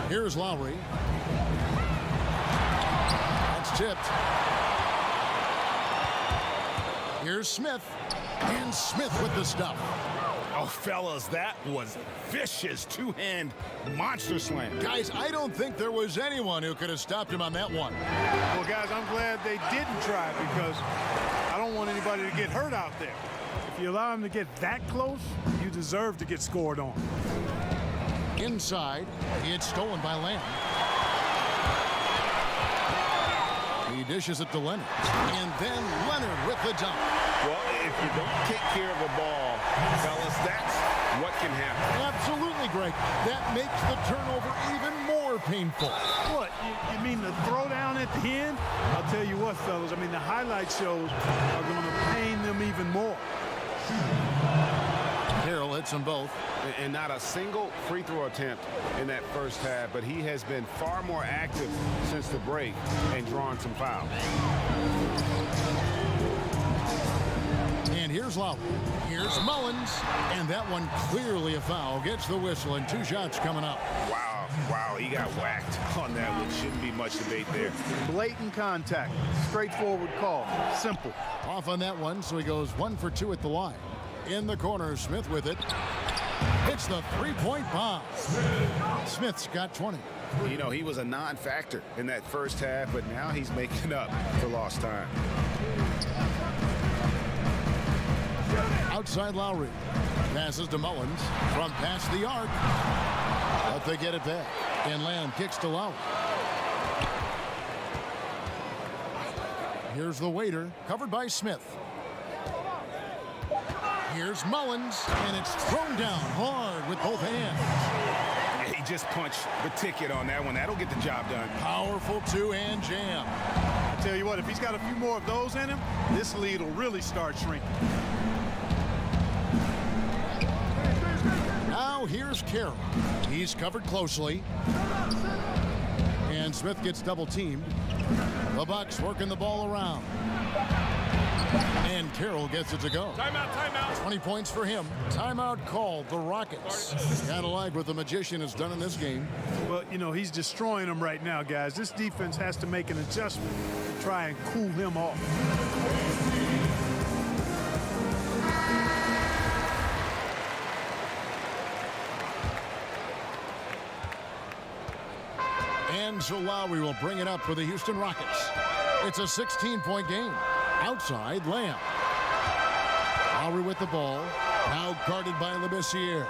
Here's Lowry. That's tipped. Here's Smith. And Smith with the stuff. Oh, fellas, that was vicious two-hand monster slam. Guys, I don't think there was anyone who could have stopped him on that one. Well, guys, I'm glad they didn't try because I don't want anybody to get hurt out there. If you allow him to get that close, you deserve to get scored on. Inside, it's stolen by Lamb. He dishes it to Leonard. And then Leonard with the dunk. Well, if you don't take care of a ball, fellas, that's what can happen. Absolutely, Greg. That makes the turnover even more painful. What? You mean the throwdown at the end? I'll tell you what, fellas. I mean, the highlight shows are going to pain them even more. Carroll hits them both. And not a single free throw attempt in that first half, but he has been far more active since the break and drawn some fouls. And here's Lowry. Here's Mullins. And that one clearly a foul. Gets the whistle and 2 shots coming up. Wow, he got whacked on that one. Shouldn't be much debate there. Blatant contact. Straightforward call. Simple. Off on that one, so he goes 1 for 2 at the line. In the corner, Smith with it. It's the 3-point bomb. Smith's got 20. You know, he was a non-factor in that first half, but now he's making up for lost time. Outside Lowry. Passes to Mullins from past the arc. But they get it back. And Lamb kicks to Lowry. Here's the waiter, covered by Smith. Here's Mullins, and it's thrown down hard with both hands. He just punched the ticket on that one. That'll get the job done. Powerful 2-hand jam. I tell you what, if he's got a few more of those in him, this lead will really start shrinking. Now here's Carroll. He's covered closely. And Smith gets double-teamed. The Bucks working the ball around. And Carroll gets it to go. Timeout. 20 points for him. Timeout called. The Rockets. Kind of like what the Magician has done in this game. But, you know, he's destroying them right now, guys. This defense has to make an adjustment to try and cool him off. And so Lowry will bring it up for the Houston Rockets. It's a 16-point game. Outside, Lamb. Lowry with the ball. Now guarded by Labissiere.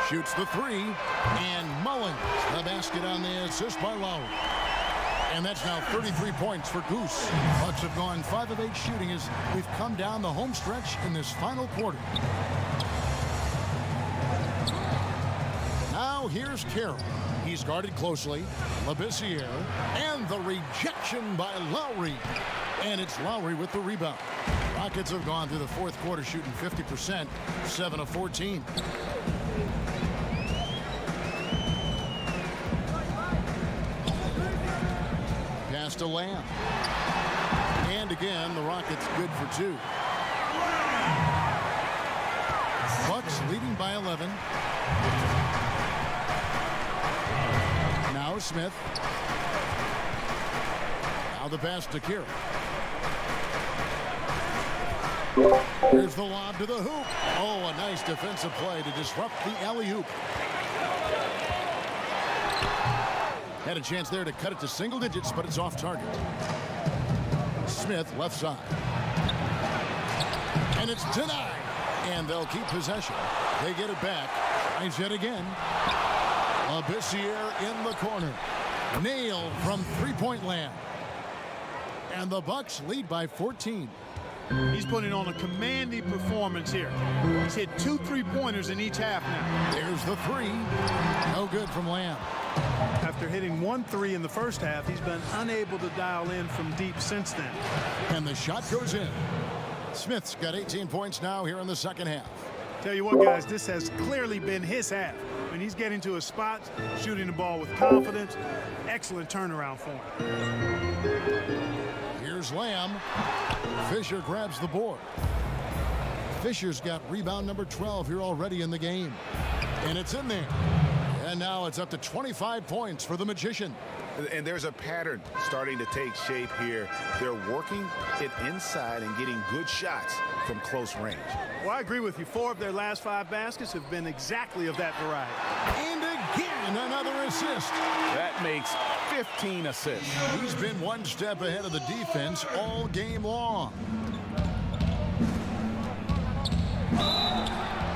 Shoots the 3. And Mullins. The basket on the assist by Lowry. And that's now 33 points for Goose. Bucks have gone 5 of 8 shooting as we've come down the home stretch in this final quarter. Now here's Carroll. He's guarded closely. Labissiere. And the rejection by Lowry. And it's Lowry with the rebound. Rockets have gone through the fourth quarter shooting 50%, 7 of 14. Pass to Lamb. And again, the Rockets good for 2. Bucks leading by 11. Now Smith. Now the pass to Carroll. Here's the lob to the hoop. Oh, a nice defensive play to disrupt the alley-oop. Had a chance there to cut it to single digits, but it's off target. Smith left side. And it's denied. And they'll keep possession. They get it back. Tries yet again. Labissiere in the corner. Nailed from three-point land. And the Bucks lead by 14. He's putting on a commanding performance here. He's hit 2 3-pointers in each half now. There's the 3. No good from Lamb. After hitting 1 3 in the first half, he's been unable to dial in from deep since then. And the shot goes in. Smith's got 18 points now here in the second half. Tell you what, guys, this has clearly been his half. When he's getting to his spots, shooting the ball with confidence, excellent turnaround for him. Here's Lamb. Fisher grabs the board. Fisher's got rebound number 12 here already in the game. And it's in there. And now it's up to 25 points for the Magician. And there's a pattern starting to take shape here. They're working it inside and getting good shots from close range. Well, I agree with you. 4 of their last 5 baskets have been exactly of that variety. And again, another assist. That makes 15 assists. He's been one step ahead of the defense all game long.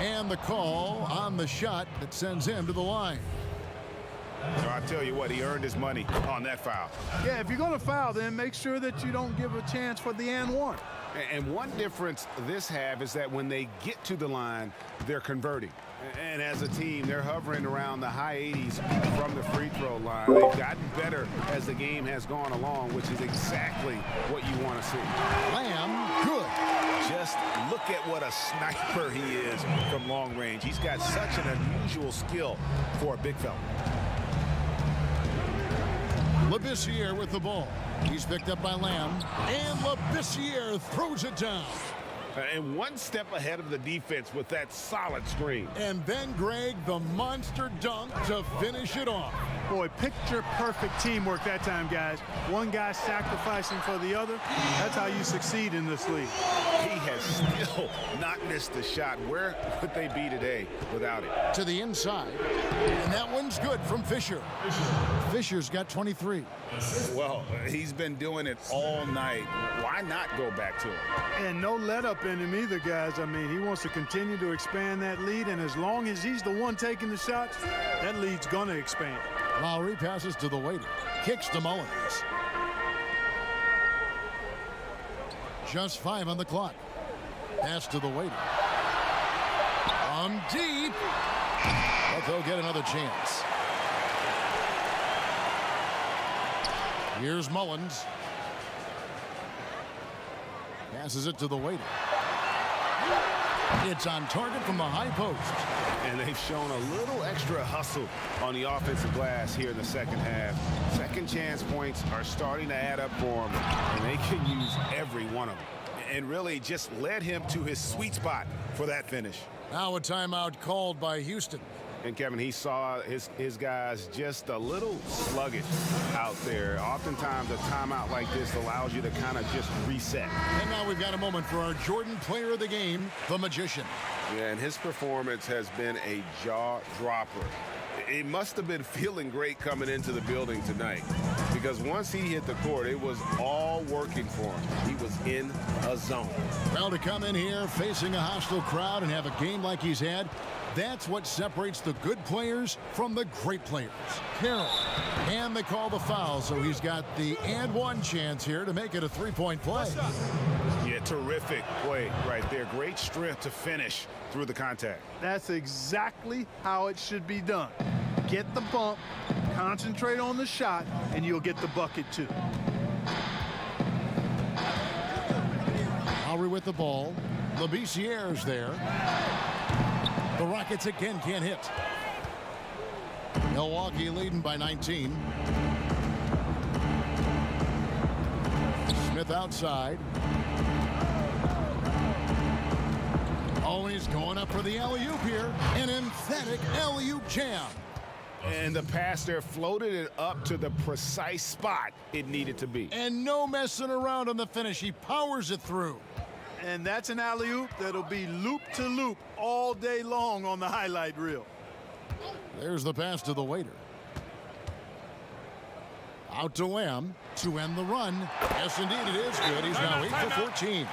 And the call on the shot that sends him to the line. So I tell you what, he earned his money on that foul. Yeah, if you're going to foul, then make sure that you don't give a chance for the and one. And one difference this half is that when they get to the line, they're converting. And as a team, they're hovering around the high 80s from the free throw line. They've gotten better as the game has gone along, which is exactly what you want to see. Lamb, good. Just look at what a sniper he is from long range. He's got such an unusual skill for a big fella. Labissiere with the ball. He's picked up by Lamb. And Labissiere throws it down. And one step ahead of the defense with that solid screen. And then, Greg, the monster dunk to finish it off. Boy, picture-perfect teamwork that time, guys. One guy sacrificing for the other. That's how you succeed in this league. He has still not missed a shot. Where would they be today without it? To the inside. And that one's good from Fisher. Fisher's got 23. Well, he's been doing it all night. Why not go back to it? And no let up in him either, guys. I mean, he wants to continue to expand that lead, and as long as he's the one taking the shots, that lead's going to expand. Lowry passes to the waiter. Kicks to Mullins. Just 5 on the clock. Pass to the waiter. From deep. But they'll get another chance. Here's Mullins. Passes it to the waiter. It's on target from the high post. And they've shown a little extra hustle on the offensive glass here in the second half. Second chance points are starting to add up for them, and they can use every one of them. And really just led him to his sweet spot for that finish. Now a timeout called by Houston. And Kevin, he saw his guys just a little sluggish out there. Oftentimes a timeout like this allows you to kind of just reset. And now we've got a moment for our Jordan player of the game, the Magician. Yeah, and his performance has been a jaw dropper. He must have been feeling great coming into the building tonight, because once he hit the court, it was all working for him. He was in a zone. Well, to come in here facing a hostile crowd and have a game like he's had, that's what separates the good players from the great players. Carroll. And they call the foul, so he's got the and one chance here to make it a three-point play. Yeah, terrific play right there. Great strength to finish through the contact. That's exactly how it should be done. Get the bump, concentrate on the shot, and you'll get the bucket too. Lowry with the ball. Labissiere's there. The Rockets again can't hit. Milwaukee leading by 19. Smith outside. Oh, he's going up for the alley-oop here. An emphatic alley-oop jam. And the pass there floated it up to the precise spot it needed to be. And no messing around on the finish. He powers it through. And that's an alley-oop that'll be loop to loop all day long on the highlight reel. There's the pass to the waiter. Out to Lamb to end the run. Yes, indeed, it is good. He's now 8 for 14.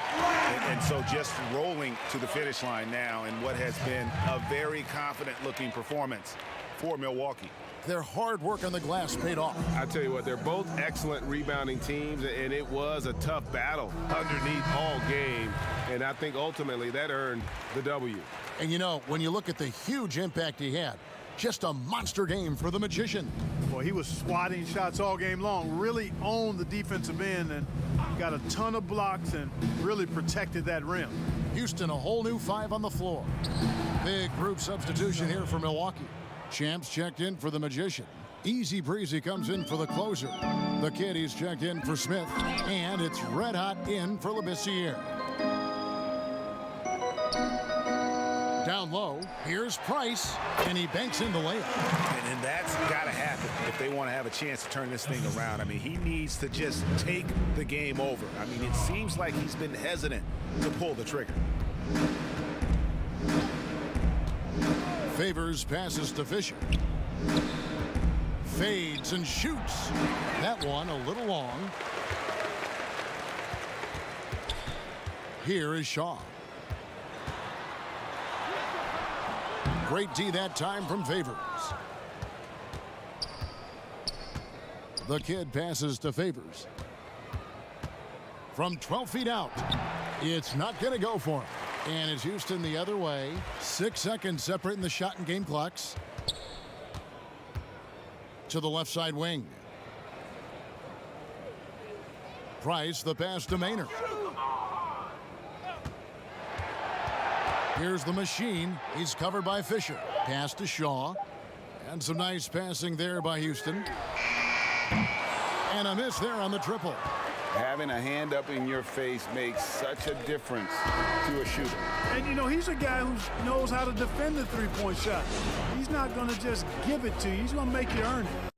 And so just rolling to the finish line now in what has been a very confident-looking performance for Milwaukee. Their hard work on the glass paid off. I tell you what, they're both excellent rebounding teams, and it was a tough battle underneath all game. And I think ultimately that earned the W. And you know, when you look at the huge impact he had, Just a monster game for the Magician. Boy, he was swatting shots all game long, really owned the defensive end and got a ton of blocks and really protected that rim. Houston, a whole new 5 on the floor. Big group substitution here for Milwaukee. Champs checked in for the Magician. Easy breezy comes in for the closer. The kid, he's checked in for Smith. And it's red hot in for Labissiere. Down low, here's Price, and he banks in the layup. And that's got to happen if they want to have a chance to turn this thing around. I mean, he needs to just take the game over. I mean, it seems like he's been hesitant to pull the trigger. Favors passes to Fisher. Fades and shoots. That one a little long. Here is Shaw. Great D that time from Favors. The kid passes to Favors. From 12 feet out. It's not going to go for him. And it's Houston the other way. 6 seconds separating the shot and game clocks. To the left side wing. Price, the pass to Maynard. Here's the machine. He's covered by Fisher. Pass to Shaw. And some nice passing there by Houston. And a miss there on the triple. Having a hand up in your face makes such a difference to a shooter. And, you know, he's a guy who knows how to defend the three-point shot. He's not going to just give it to you. He's going to make you earn it.